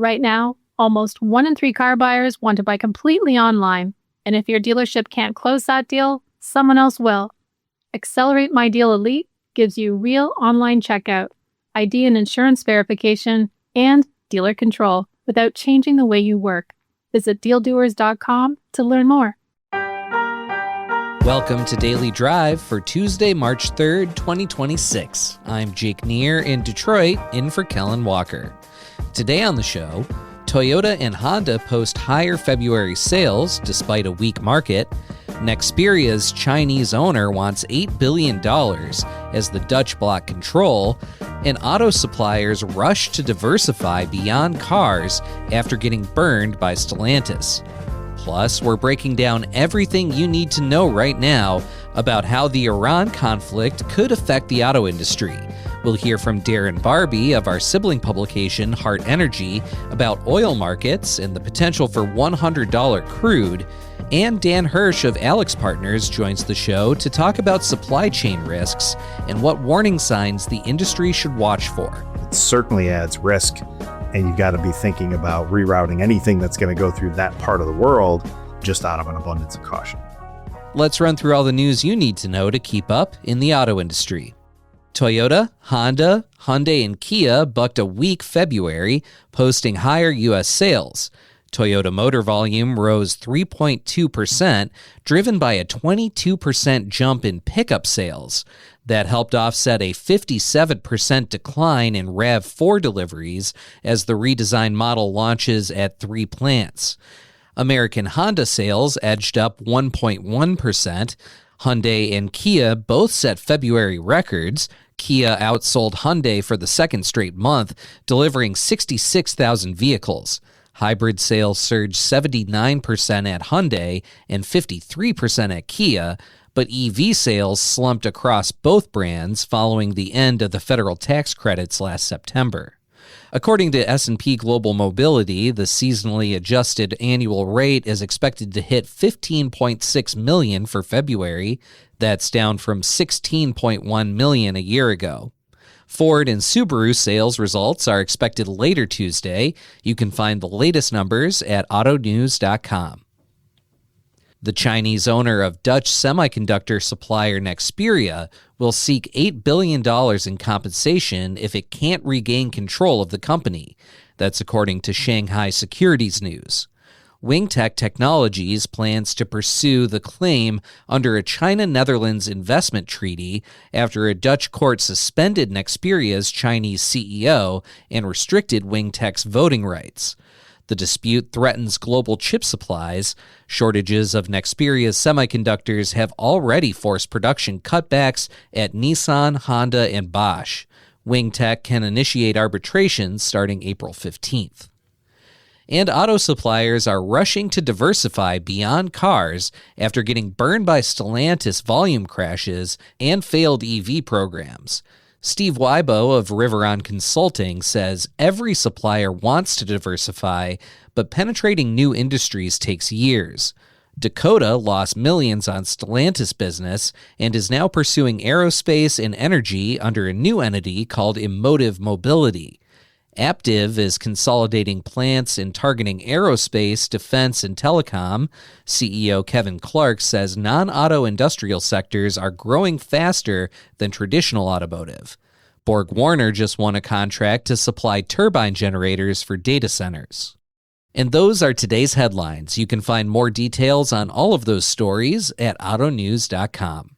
Right now, almost 1 in 3 car buyers want to buy completely online, and if your dealership can't close that deal, someone else will. Accelerate My Deal Elite gives you real online checkout, ID and insurance verification, and dealer control without changing the way you work. Visit dealdoers.com to learn more. Welcome to Daily Drive for Tuesday, March 3rd, 2026. I'm Jake Neer in Detroit, in for Kellen Walker. Today on the show, Toyota and Honda post higher February sales despite a weak market. Nexperia's Chinese owner wants $8 billion as the Dutch block control, and auto suppliers rush to diversify beyond cars after getting burned by Stellantis. Plus, we're breaking down everything you need to know right now about how the Iran conflict could affect the auto industry. We'll hear from Darren Barbee of our sibling publication, Hart Energy, about oil markets and the potential for $100 crude. And Dan Hirsch of AlixPartners joins the show to talk about supply chain risks and what warning signs the industry should watch for. It certainly adds risk, and you've got to be thinking about rerouting anything that's going to go through that part of the world just out of an abundance of caution. Let's run through all the news you need to know to keep up in the auto industry. Toyota, Honda, Hyundai, and Kia bucked a weak February, posting higher U.S. sales. Toyota motor volume rose 3.2%, driven by a 22% jump in pickup sales. That helped offset a 57% decline in RAV4 deliveries as the redesigned model launches at 3 plants. American Honda sales edged up 1.1%. Hyundai and Kia both set February records. Kia outsold Hyundai for the second straight month, delivering 66,000 vehicles. Hybrid sales surged 79% at Hyundai and 53% at Kia, but EV sales slumped across both brands following the end of the federal tax credits last September. According to S&P Global Mobility, the seasonally adjusted annual rate is expected to hit 15.6 million for February. That's down from 16.1 million a year ago. Ford and Subaru sales results are expected later Tuesday. You can find the latest numbers at autonews.com. The Chinese owner of Dutch semiconductor supplier Nexperia will seek $8 billion in compensation if it can't regain control of the company. That's according to Shanghai Securities News. Wingtech Technologies plans to pursue the claim under a China-Netherlands investment treaty after a Dutch court suspended Nexperia's Chinese CEO and restricted Wingtech's voting rights. The dispute threatens global chip supplies. Shortages of Nexperia's semiconductors have already forced production cutbacks at Nissan, Honda, and Bosch. Wingtech can initiate arbitration starting April 15th. And auto suppliers are rushing to diversify beyond cars after getting burned by Stellantis volume crashes and failed EV programs. Steve Weibo of Riveron Consulting says every supplier wants to diversify, but penetrating new industries takes years. Dakota lost millions on Stellantis business and is now pursuing aerospace and energy under a new entity called Emotive Mobility. Aptiv is consolidating plants and targeting aerospace, defense, and telecom. CEO Kevin Clark says non-auto industrial sectors are growing faster than traditional automotive. BorgWarner just won a contract to supply turbine generators for data centers. And those are today's headlines. You can find more details on all of those stories at autonews.com.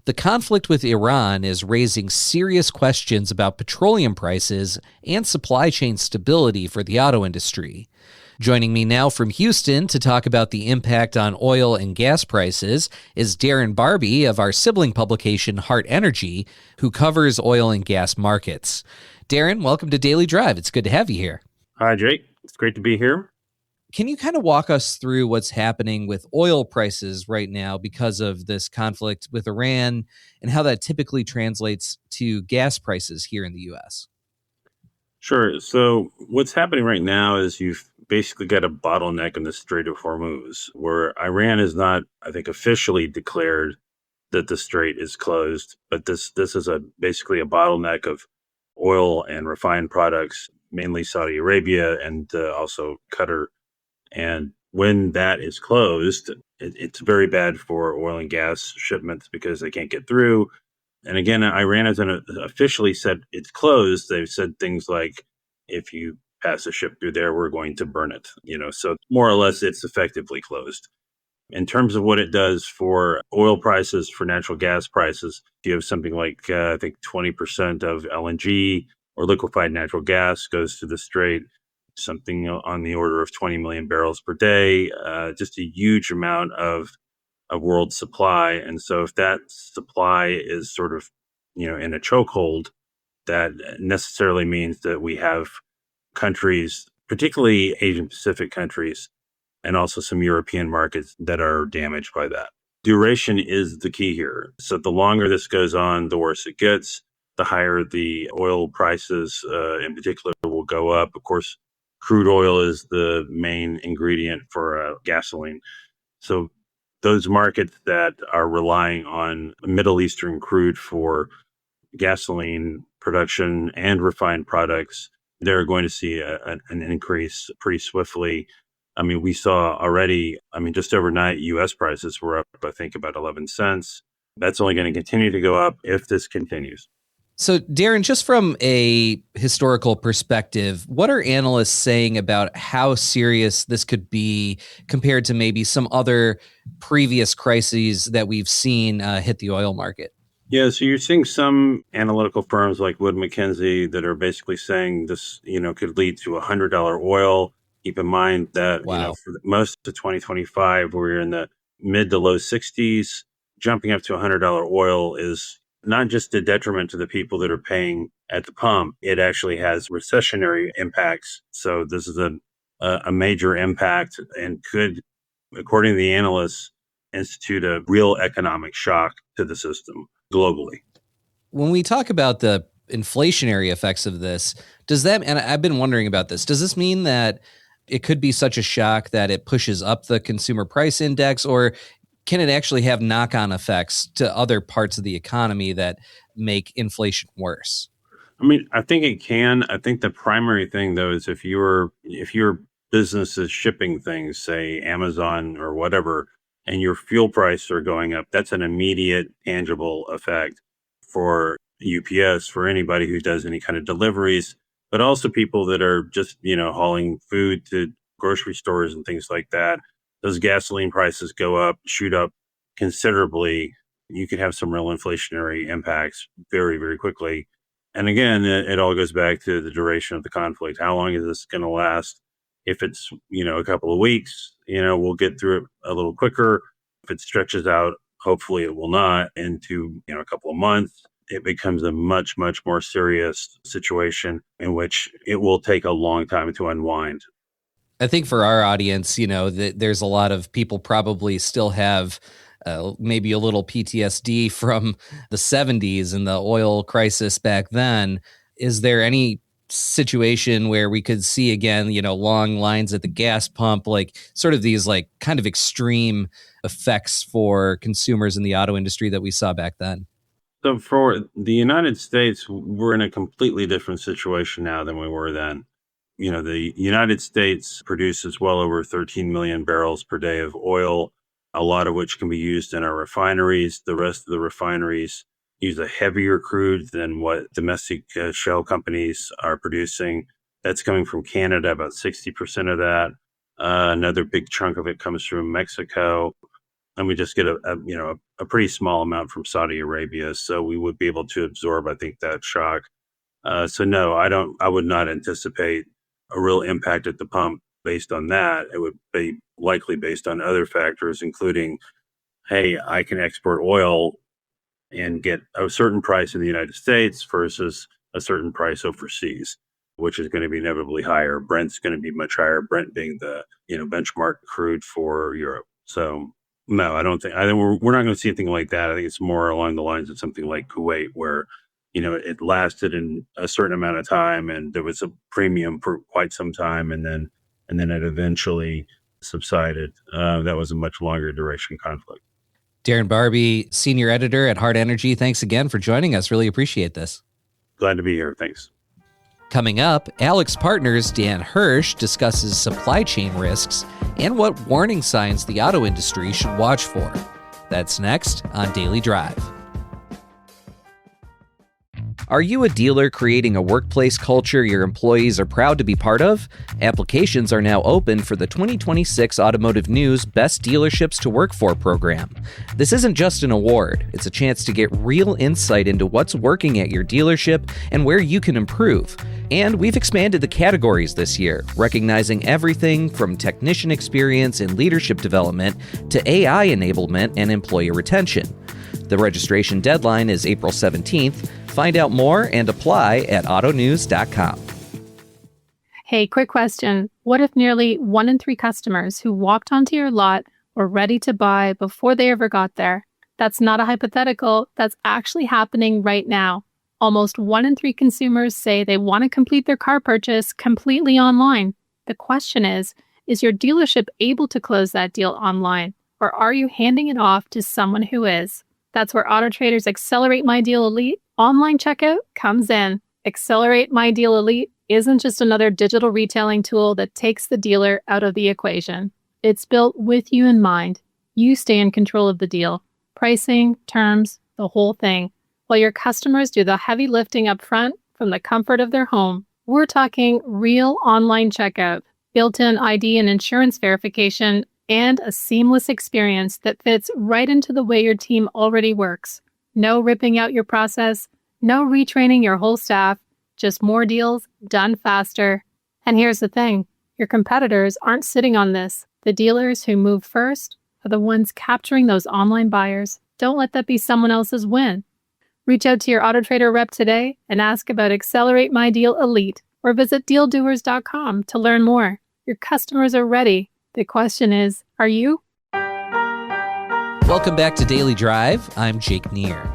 The conflict with Iran is raising serious questions about petroleum prices and supply chain stability for the auto industry. Joining me now from Houston to talk about the impact on oil and gas prices is Darren Barbee of our sibling publication, Hart Energy, who covers oil and gas markets. Darren, welcome to Daily Drive. It's good to have you here. Hi, Jake. It's great to be here. Can you kind of walk us through what's happening with oil prices right now because of this conflict with Iran and how that typically translates to gas prices here in the U.S.? Sure. So what's happening right now is you've basically got a bottleneck in the Strait of Hormuz, where Iran has not, I think, officially declared that the strait is closed, but this is basically a bottleneck of oil and refined products mainly Saudi Arabia and also Qatar. And when that is closed, it's very bad for oil and gas shipments because they can't get through. And again, Iran hasn't officially said it's closed. They've said things like, if you pass a ship through there, we're going to burn it. So more or less it's effectively closed. In terms of what it does for oil prices, for natural gas prices, you have something like, I think 20% of LNG or liquefied natural gas goes to the Strait, something on the order of 20 million barrels per day, just a huge amount of world supply. And so if that supply is sort of, in a chokehold, that necessarily means that we have countries, particularly Asian Pacific countries, and also some European markets that are damaged by that. Duration is the key here. So the longer this goes on, the worse it gets, the higher the oil prices in particular will go up. Of course, crude oil is the main ingredient for gasoline. So those markets that are relying on Middle Eastern crude for gasoline production and refined products, they're going to see an increase pretty swiftly. I mean, we saw already, just overnight, U.S. prices were up, I think, about 11 cents. That's only going to continue to go up if this continues. So, Darren, just from a historical perspective, what are analysts saying about how serious this could be compared to maybe some other previous crises that we've seen hit the oil market? Yeah, so you're seeing some analytical firms like Wood Mackenzie that are basically saying this, could lead to $100 oil. Keep in mind that, for most of 2025, we're in the mid to low 60s. Jumping up to $100 oil is not just a detriment to the people that are paying at the pump. It actually has recessionary impacts. So this is a major impact and could, according to the analysts, institute a real economic shock to the system globally. When we talk about the inflationary effects of this, does that, and I've been wondering about this, does this mean that it could be such a shock that it pushes up the consumer price index, or can it actually have knock-on effects to other parts of the economy that make inflation worse? I think it can. I think the primary thing, though, is if your business is shipping things, say Amazon or whatever, and your fuel prices are going up, that's an immediate, tangible effect for UPS, for anybody who does any kind of deliveries, but also people that are just, hauling food to grocery stores and things like that. Those gasoline prices go up, shoot up considerably. You could have some real inflationary impacts very, very quickly. And again, it all goes back to the duration of the conflict. How long is this going to last? If it's, a couple of weeks, we'll get through it a little quicker. If it stretches out, hopefully it will not, into, a couple of months, it becomes a much, much more serious situation in which it will take a long time to unwind. I think for our audience, there's a lot of people probably still have maybe a little PTSD from the 70s and the oil crisis back then. Is there any situation where we could see again, long lines at the gas pump, like sort of these like kind of extreme effects for consumers in the auto industry that we saw back then? So for the United States, we're in a completely different situation now than we were then. The United States produces well over 13 million barrels per day of oil, a lot of which can be used in our refineries. The rest of the refineries use a heavier crude than what domestic shell companies are producing. That's coming from Canada, about 60% of that. Another big chunk of it comes from Mexico. And we just get a pretty small amount from Saudi Arabia. So we would be able to absorb, I think, that shock. So no, I would not anticipate a real impact at the pump based on that. It would be likely based on other factors, including, hey, I can export oil and get a certain price in the United States versus a certain price overseas, which is going to be inevitably higher. Brent's going to be much higher, Brent being the benchmark crude for Europe. So no, I think we're not going to see anything like that. I think it's more along the lines of something like Kuwait, where it lasted in a certain amount of time and there was a premium for quite some time, and then it eventually subsided. That was a much longer duration conflict. Darren Barbee, senior editor at Hart Energy, thanks again for joining us. Really appreciate this. Glad to be here. Thanks. Coming up, AlixPartners' Dan Hirsch discusses supply chain risks and what warning signs the auto industry should watch for. That's next on Daily Drive. Are you a dealer creating a workplace culture your employees are proud to be part of? Applications are now open for the 2026 Automotive News Best Dealerships to Work For program. This isn't just an award, it's a chance to get real insight into what's working at your dealership and where you can improve. And we've expanded the categories this year, recognizing everything from technician experience and leadership development to AI enablement and employee retention. The registration deadline is April 17th. Find out more and apply at autonews.com. Hey, quick question. What if nearly 1 in 3 customers who walked onto your lot were ready to buy before they ever got there? That's not a hypothetical. That's actually happening right now. Almost 1 in 3 consumers say they want to complete their car purchase completely online. The question is your dealership able to close that deal online, or are you handing it off to someone who is? That's where AutoTrader's Accelerate My Deal Elite online checkout comes in. Accelerate My Deal Elite isn't just another digital retailing tool that takes the dealer out of the equation. It's built with you in mind. You stay in control of the deal. Pricing, terms, the whole thing. While your customers do the heavy lifting up front from the comfort of their home. We're talking real online checkout, built-in ID and insurance verification, and a seamless experience that fits right into the way your team already works. No ripping out your process, no retraining your whole staff, just more deals done faster. And here's the thing, your competitors aren't sitting on this. The dealers who move first are the ones capturing those online buyers. Don't let that be someone else's win. Reach out to your AutoTrader rep today and ask about Accelerate My Deal Elite or visit dealdoers.com to learn more. Your customers are ready. The question is, are you? Welcome back to Daily Drive. I'm Jake Neer.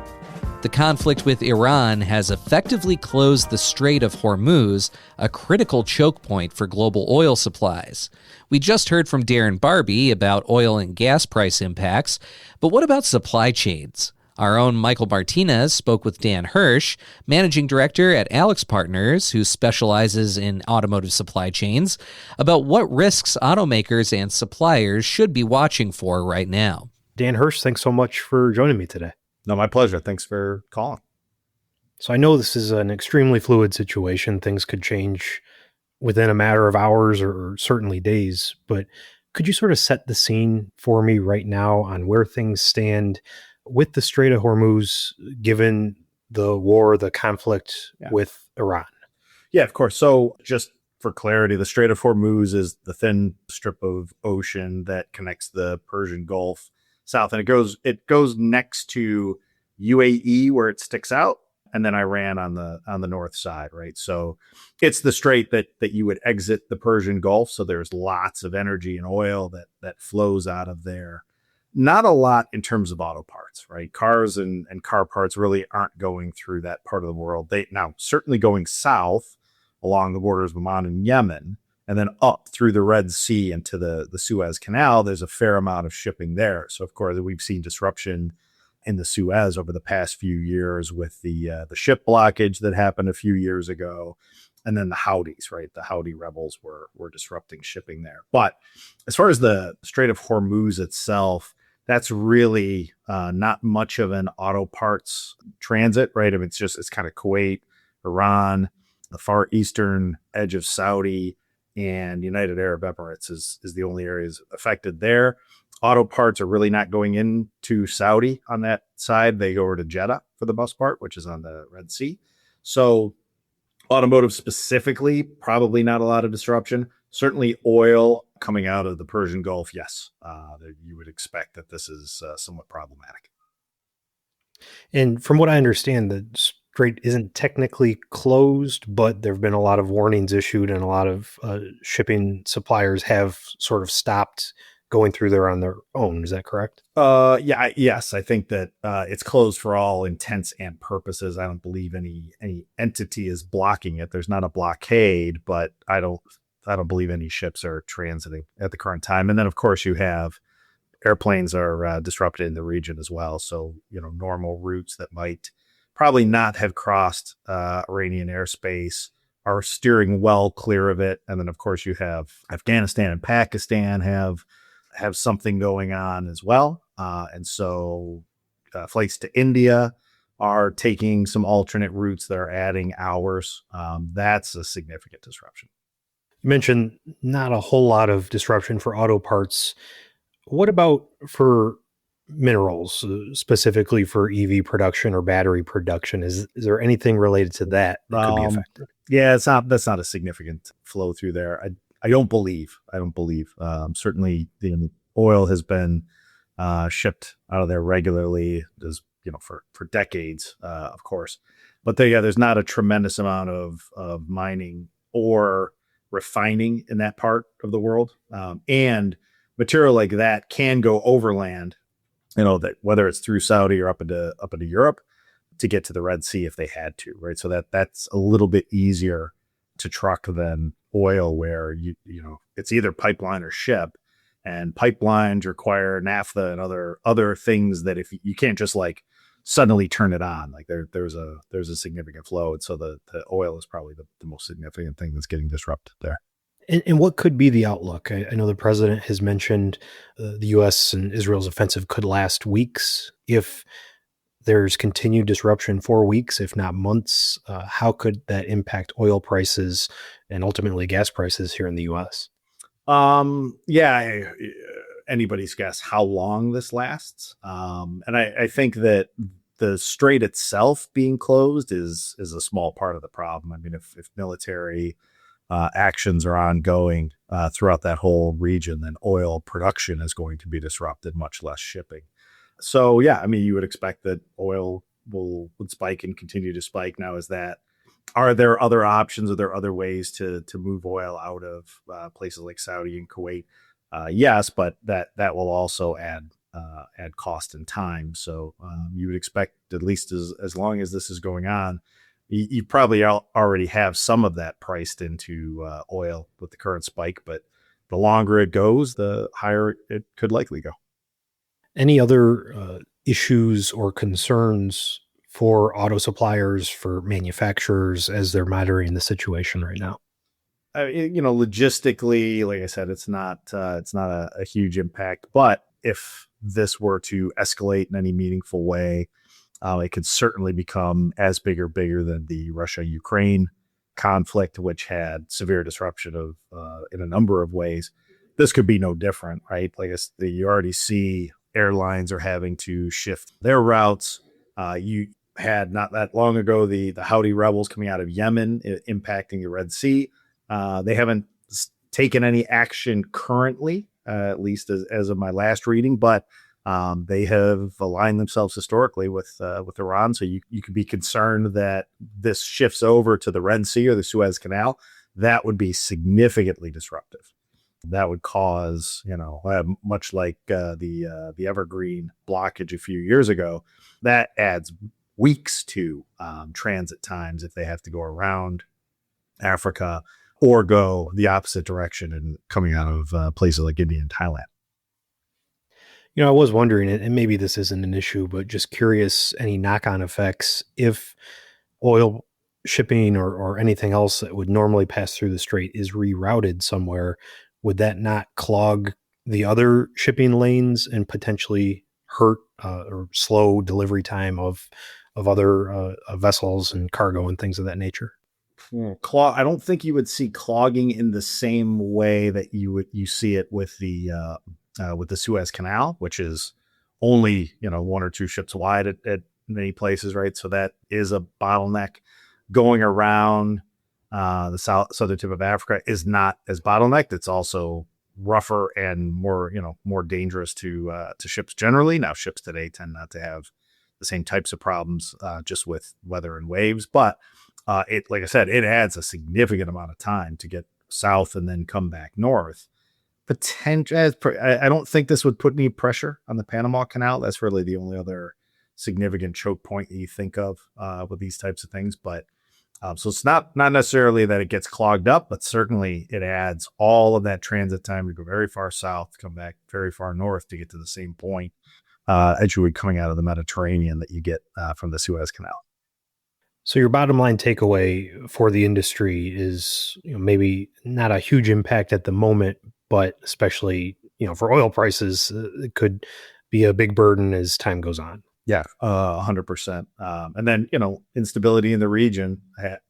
The conflict with Iran has effectively closed the Strait of Hormuz, a critical choke point for global oil supplies. We just heard from Darren Barbie about oil and gas price impacts, but what about supply chains? Our own Michael Martinez spoke with Dan Hirsch, managing director at AlixPartners, who specializes in automotive supply chains, about what risks automakers and suppliers should be watching for right now. Dan Hirsch, thanks so much for joining me today. No, my pleasure. Thanks for calling. So I know this is an extremely fluid situation. Things could change within a matter of hours or certainly days, but could you sort of set the scene for me right now on where things stand with the Strait of Hormuz, given the war, the conflict with Iran? Yeah, of course. So just for clarity, the Strait of Hormuz is the thin strip of ocean that connects the Persian Gulf south, and it goes next to UAE where it sticks out, and then Iran on the north side, right? So it's the strait that you would exit the Persian Gulf. So there's lots of energy and oil that flows out of there. Not a lot in terms of auto parts, right? Cars and car parts really aren't going through that part of the world. They now certainly going south along the borders of Oman and Yemen, and then up through the Red Sea into the Suez Canal. There's a fair amount of shipping there. So of course we've seen disruption in the Suez over the past few years with the ship blockage that happened a few years ago. And then the Houthis, right? The Houthi rebels were disrupting shipping there. But as far as the Strait of Hormuz itself, that's really not much of an auto parts transit, right? I mean, it's kind of Kuwait, Iran, the far eastern edge of Saudi, and United Arab Emirates is the only areas affected there. Auto parts are really not going into Saudi on that side. They go over to Jeddah for the most part, which is on the Red Sea. So automotive specifically, probably not a lot of disruption. Certainly oil coming out of the Persian Gulf, yes. You would expect that this is somewhat problematic. And from what I understand, the strait isn't technically closed, but there have been a lot of warnings issued and a lot of shipping suppliers have sort of stopped going through there on their own. Is that correct? Yes. I think that it's closed for all intents and purposes. I don't believe any entity is blocking it. There's not a blockade, but I don't believe any ships are transiting at the current time. And then, of course, you have airplanes are disrupted in the region as well. So, normal routes that might probably not have crossed Iranian airspace are steering well clear of it. And then, of course, you have Afghanistan and Pakistan have something going on as well. And so flights to India are taking some alternate routes that are adding hours. That's a significant disruption. You mentioned not a whole lot of disruption for auto parts. What about for minerals, specifically for EV production or battery production? Is there anything related to that could be affected? Yeah, that's not a significant flow through there. I don't believe. Certainly, the oil has been shipped out of there regularly, as for decades, of course. But there's not a tremendous amount of mining or refining in that part of the world, and material like that can go overland. That whether it's through Saudi or up into Europe to get to the Red Sea if they had to, right? So that's a little bit easier to truck than oil, where it's either pipeline or ship, and pipelines require naphtha and other things that if you can't just like suddenly turn it on, like there's a significant flow, and so the oil is probably the most significant thing that's getting disrupted there. And what could be the outlook? I know the president has mentioned the U.S. and Israel's offensive could last weeks. If there's continued disruption for weeks, if not months, how could that impact oil prices and ultimately gas prices here in the U.S.? Anybody's guess how long this lasts. And I think that the strait itself being closed is a small part of the problem. I mean, if military actions are ongoing throughout that whole region, then oil production is going to be disrupted, much less shipping. So, you would expect that oil would spike and continue to spike. Now, are there other options? Are there other ways to move oil out of places like Saudi and Kuwait? Yes, but that will also add cost and time. So you would expect, at least as long as this is going on, you probably already have some of that priced into oil with the current spike, but the longer it goes, the higher it could likely go. Any other issues or concerns for auto suppliers, for manufacturers, as they're monitoring the situation right now? Logistically, like I said, it's not a huge impact, but if this were to escalate in any meaningful way, it could certainly become as big or bigger than the Russia-Ukraine conflict, which had severe disruption of in a number of ways. This could be no different, right? Like you already see airlines are having to shift their routes. You had not that long ago the Houthi rebels coming out of Yemen impacting the Red Sea. They haven't taken any action currently, at least as of my last reading, but they have aligned themselves historically with Iran. So you could be concerned that this shifts over to the Red Sea or the Suez Canal. That would be significantly disruptive. That would cause, much like the Evergreen blockage a few years ago, that adds weeks to transit times if they have to go around Africa or go the opposite direction and coming out of places like India and Thailand. I was wondering, and maybe this isn't an issue, but just curious, any knock-on effects if oil shipping or anything else that would normally pass through the strait is rerouted somewhere, would that not clog the other shipping lanes and potentially hurt or slow delivery time of other vessels and cargo and things of that nature? I don't think you would see clogging in the same way that you see it with the Suez Canal, which is only one or two ships wide at many places, right? So that is a bottleneck. Going around the southern tip of Africa is not as bottlenecked. It's also rougher and more dangerous to ships generally. Now, ships today tend not to have the same types of problems just with weather and waves, but like I said, it adds a significant amount of time to get south and then come back north. I don't think this would put any pressure on the Panama Canal. That's really the only other significant choke point that you think of with these types of things. But so it's not necessarily that it gets clogged up, but certainly it adds all of that transit time to go very far south, come back very far north to get to the same point as you would coming out of the Mediterranean that you get from the Suez Canal. So your bottom line takeaway for the industry is, maybe not a huge impact at the moment, but especially, for oil prices, it could be a big burden as time goes on. Yeah, 100%. And then, instability in the region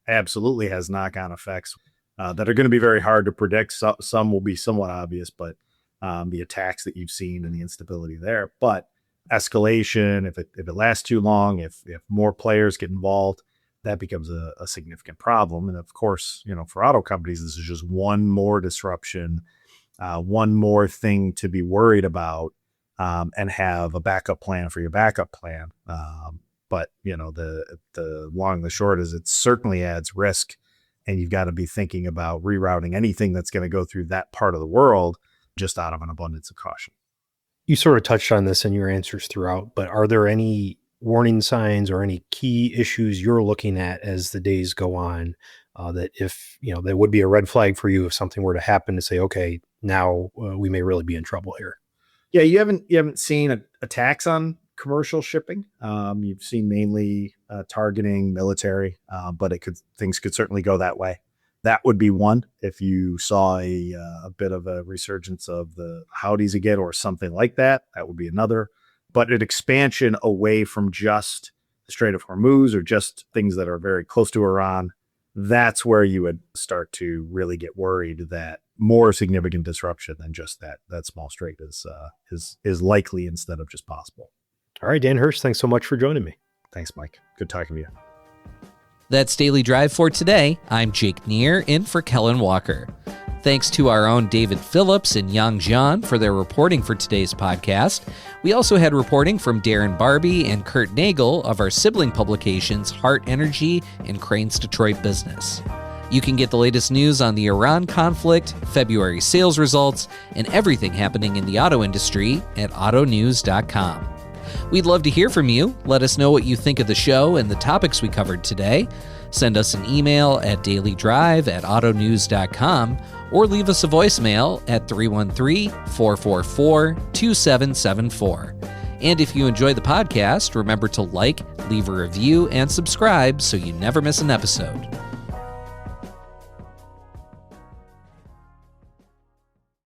absolutely has knock-on effects that are going to be very hard to predict. Some will be somewhat obvious, but the attacks that you've seen and the instability there. But escalation, if it lasts too long, if more players get involved, that becomes a significant problem. And of course, for auto companies, this is just one more disruption, one more thing to be worried about, and have a backup plan for your backup plan. But the long and the short is it certainly adds risk, and you've got to be thinking about rerouting anything that's going to go through that part of the world just out of an abundance of caution. You sort of touched on this in your answers throughout, but are there any warning signs or any key issues you're looking at as the days go on, that if, that would be a red flag for you if something were to happen to say, okay, now we may really be in trouble here? Yeah, you haven't seen attacks on commercial shipping. You've seen mainly targeting military, but things could certainly go that way. That would be one. If you saw a bit of a resurgence of the Houthis again or something like that, that would be another. But an expansion away from just the Strait of Hormuz or just things that are very close to Iran, that's where you would start to really get worried that more significant disruption than just that small strait is likely instead of just possible. All right, Dan Hirsch, thanks so much for joining me. Thanks, Mike. Good talking to you. That's Daily Drive for today. I'm Jake Neer, in for Kellen Walker. Thanks to our own David Phillips and Yang Jian for their reporting for today's podcast. We also had reporting from Darren Barbie and Kurt Nagel of our sibling publications Hart Energy and Cranes Detroit Business. You can get the latest news on the Iran conflict, February sales results, and everything happening in the auto industry at autonews.com. We'd love to hear from you. Let us know what you think of the show and the topics we covered today. Send us an email at dailydrive@autonews.com or leave us a voicemail at 313-444-2774. And if you enjoy the podcast, remember to like, leave a review, and subscribe so you never miss an episode.